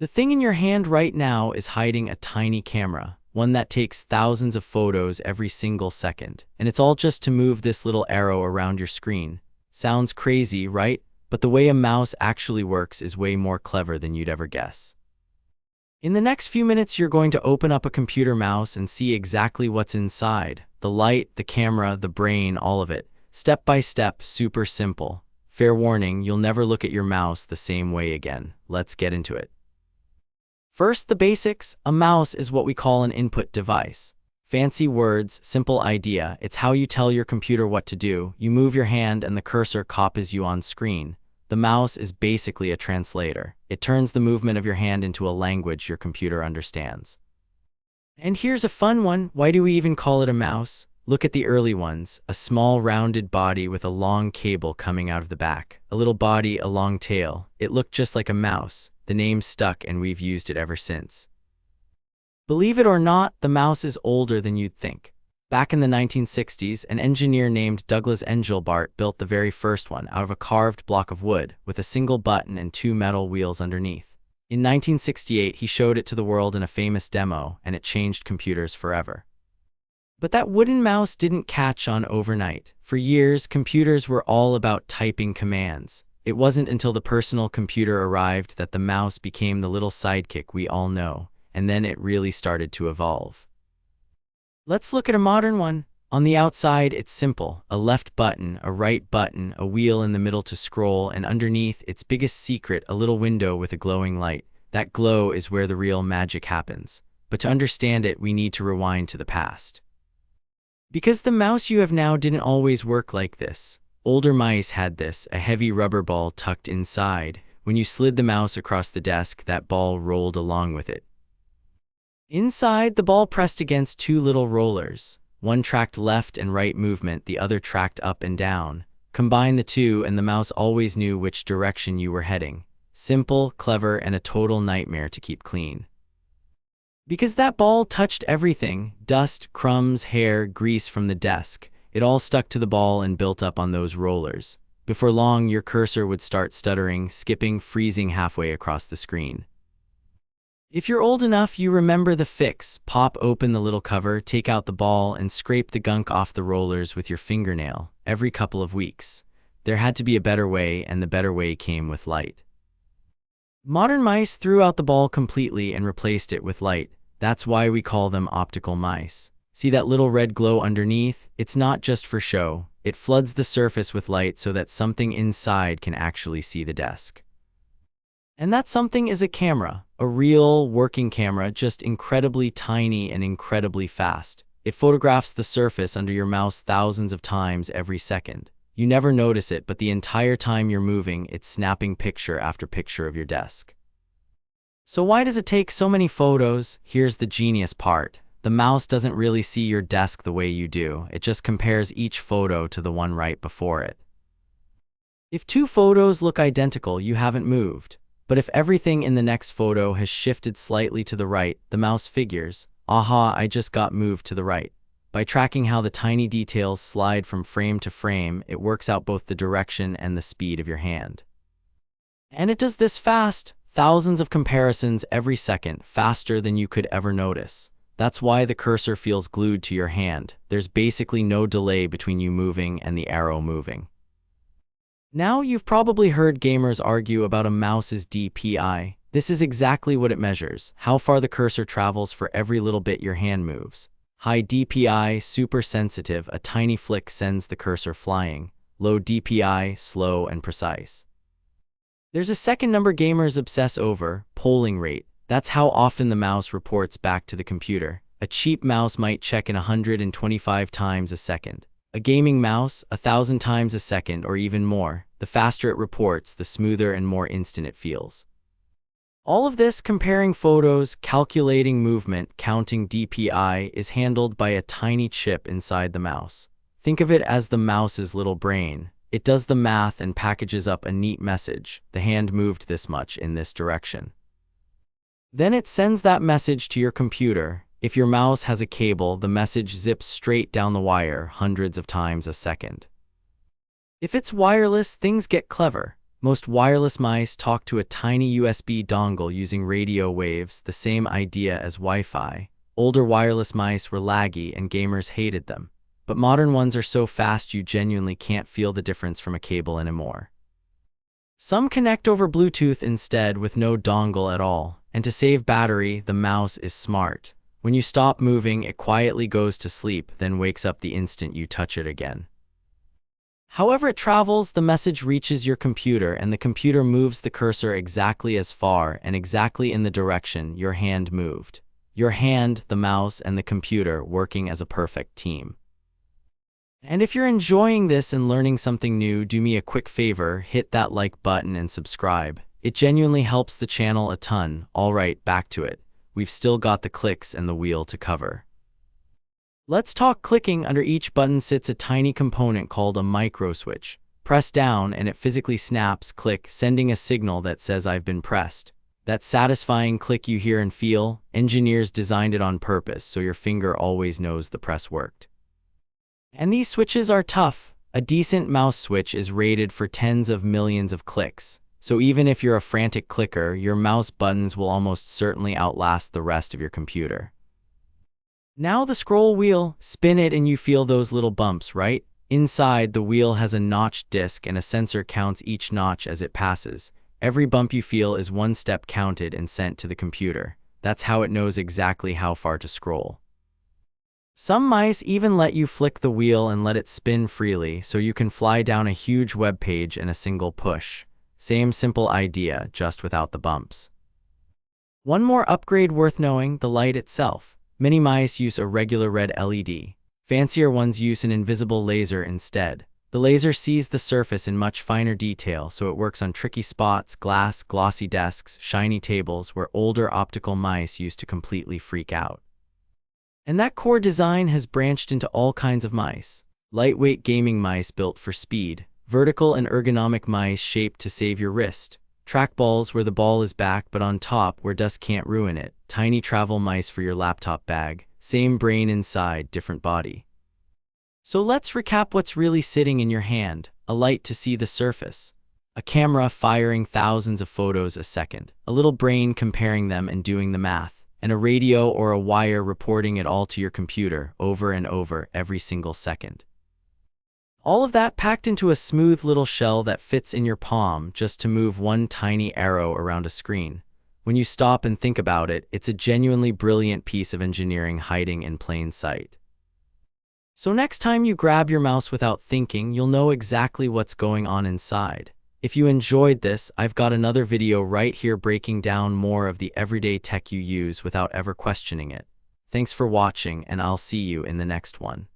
The thing in your hand right now is hiding a tiny camera, one that takes thousands of photos every single second. And it's all just to move this little arrow around your screen. Sounds crazy, right? But the way a mouse actually works is way more clever than you'd ever guess. In the next few minutes, you're going to open up a computer mouse and see exactly what's inside. The light, the camera, the brain, all of it. Step by step, super simple. Fair warning, you'll never look at your mouse the same way again. Let's get into it. First, the basics. A mouse is what we call an input device. Fancy words, simple idea. It's how you tell your computer what to do. You move your hand and the cursor copies you on screen. The mouse is basically a translator. It turns the movement of your hand into a language your computer understands. And here's a fun one. Why do we even call it a mouse? Look at the early ones. A small rounded body with a long cable coming out of the back. A little body, a long tail. It looked just like a mouse. The name stuck and we've used it ever since. Believe it or not, the mouse is older than you'd think. Back in the 1960s, an engineer named Douglas Engelbart built the very first one out of a carved block of wood with a single button and two metal wheels underneath. In 1968, he showed it to the world in a famous demo, and it changed computers forever. But that wooden mouse didn't catch on overnight. For years, computers were all about typing commands. It wasn't until the personal computer arrived that the mouse became the little sidekick we all know, and then it really started to evolve. Let's look at a modern one. On the outside, it's simple. A left button, a right button, a wheel in the middle to scroll, and underneath, its biggest secret, a little window with a glowing light. That glow is where the real magic happens. But to understand it, we need to rewind to the past. Because the mouse you have now didn't always work like this. Older mice had this, a heavy rubber ball tucked inside. When you slid the mouse across the desk, that ball rolled along with it. Inside, the ball pressed against two little rollers. One tracked left and right movement, the other tracked up and down. Combine the two and the mouse always knew which direction you were heading. Simple, clever, and a total nightmare to keep clean. Because that ball touched everything, dust, crumbs, hair, grease from the desk, it all stuck to the ball and built up on those rollers. Before long, your cursor would start stuttering, skipping, freezing halfway across the screen. If you're old enough, you remember the fix. Pop open the little cover, take out the ball, and scrape the gunk off the rollers with your fingernail every couple of weeks. There had to be a better way, and the better way came with light. Modern mice threw out the ball completely and replaced it with light. That's why we call them optical mice. See that little red glow underneath? It's not just for show. It floods the surface with light so that something inside can actually see the desk. And that something is a camera, a real working camera, just incredibly tiny and incredibly fast. It photographs the surface under your mouse thousands of times every second. You never notice it, but the entire time you're moving, it's snapping picture after picture of your desk. So why does it take so many photos? Here's the genius part. The mouse doesn't really see your desk the way you do. It just compares each photo to the one right before it. If two photos look identical, you haven't moved. But if everything in the next photo has shifted slightly to the right, the mouse figures, aha, I just got moved to the right. By tracking how the tiny details slide from frame to frame, it works out both the direction and the speed of your hand. And it does this fast, thousands of comparisons every second, faster than you could ever notice. That's why the cursor feels glued to your hand. There's basically no delay between you moving and the arrow moving. Now, you've probably heard gamers argue about a mouse's DPI. This is exactly what it measures, how far the cursor travels for every little bit your hand moves. High DPI, super sensitive, a tiny flick sends the cursor flying. Low DPI, slow and precise. There's a second number gamers obsess over, polling rate. That's how often the mouse reports back to the computer. A cheap mouse might check in 125 times a second. A gaming mouse, 1,000 times a second or even more. The faster it reports, the smoother and more instant it feels. All of this, comparing photos, calculating movement, counting DPI, is handled by a tiny chip inside the mouse. Think of it as the mouse's little brain. It does the math and packages up a neat message. The hand moved this much in this direction. Then it sends that message to your computer. If your mouse has a cable, the message zips straight down the wire hundreds of times a second. If it's wireless, things get clever. Most wireless mice talk to a tiny USB dongle using radio waves, the same idea as Wi-Fi. Older wireless mice were laggy and gamers hated them, but modern ones are so fast you genuinely can't feel the difference from a cable anymore. Some connect over Bluetooth instead with no dongle at all, and to save battery, the mouse is smart. When you stop moving, it quietly goes to sleep, then wakes up the instant you touch it again. However it travels, the message reaches your computer, and the computer moves the cursor exactly as far and exactly in the direction your hand moved. Your hand, the mouse, and the computer working as a perfect team. And if you're enjoying this and learning something new, do me a quick favor, hit that like button and subscribe. It genuinely helps the channel a ton. Alright, back to it. We've still got the clicks and the wheel to cover. Let's talk clicking. Under each button sits a tiny component called a micro switch. Press down and it physically snaps, click, sending a signal that says I've been pressed. That satisfying click you hear and feel, engineers designed it on purpose so your finger always knows the press worked. And these switches are tough. A decent mouse switch is rated for tens of millions of clicks. So even if you're a frantic clicker, your mouse buttons will almost certainly outlast the rest of your computer. Now the scroll wheel, spin it and you feel those little bumps, right? Inside, the wheel has a notched disc and a sensor counts each notch as it passes. Every bump you feel is one step counted and sent to the computer. That's how it knows exactly how far to scroll. Some mice even let you flick the wheel and let it spin freely so you can fly down a huge web page in a single push. Same simple idea, just without the bumps. One more upgrade worth knowing, the light itself. Many mice use a regular red LED. Fancier ones use an invisible laser instead. The laser sees the surface in much finer detail, so it works on tricky spots, glass, glossy desks, shiny tables, where older optical mice used to completely freak out. And that core design has branched into all kinds of mice. Lightweight gaming mice built for speed, vertical and ergonomic mice shaped to save your wrist, trackballs where the ball is back but on top where dust can't ruin it, tiny travel mice for your laptop bag, same brain inside, different body. So let's recap what's really sitting in your hand: a light to see the surface, a camera firing thousands of photos a second, a little brain comparing them and doing the math, and a radio or a wire reporting it all to your computer over and over every single second. All of that packed into a smooth little shell that fits in your palm just to move one tiny arrow around a screen. When you stop and think about it, it's a genuinely brilliant piece of engineering hiding in plain sight. So next time you grab your mouse without thinking, you'll know exactly what's going on inside. If you enjoyed this, I've got another video right here breaking down more of the everyday tech you use without ever questioning it. Thanks for watching, and I'll see you in the next one.